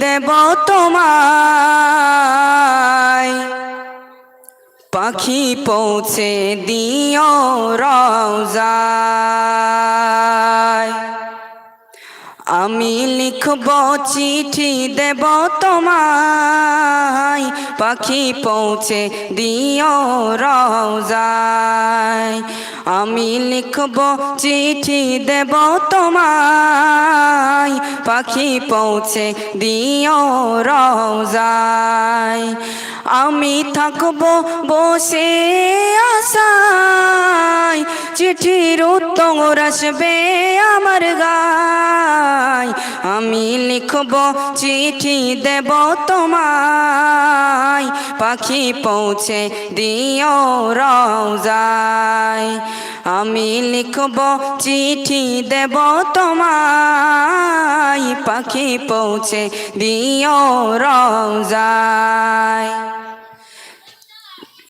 দেব তোমায়, পাখি পৌঁছে দিও রওজায়। আমি লিখব চিঠি দেব তোমায়, পাখি পৌঁছে দিও রওজায়। আমি লিখব চিঠি দেব তোমায়, পাখি পৌঁছে দিও রওজায়। আমি থাকব বসে আশায়, চিঠির উত্তর আসবে আমার গায়। আমি লিখব চিঠি দেব তোমায়, পাখি পৌঁছে দিও রওজায়। আমি লিখব চিঠি দেব তোমায়, পাখি পৌঁছে দিও রওজায়।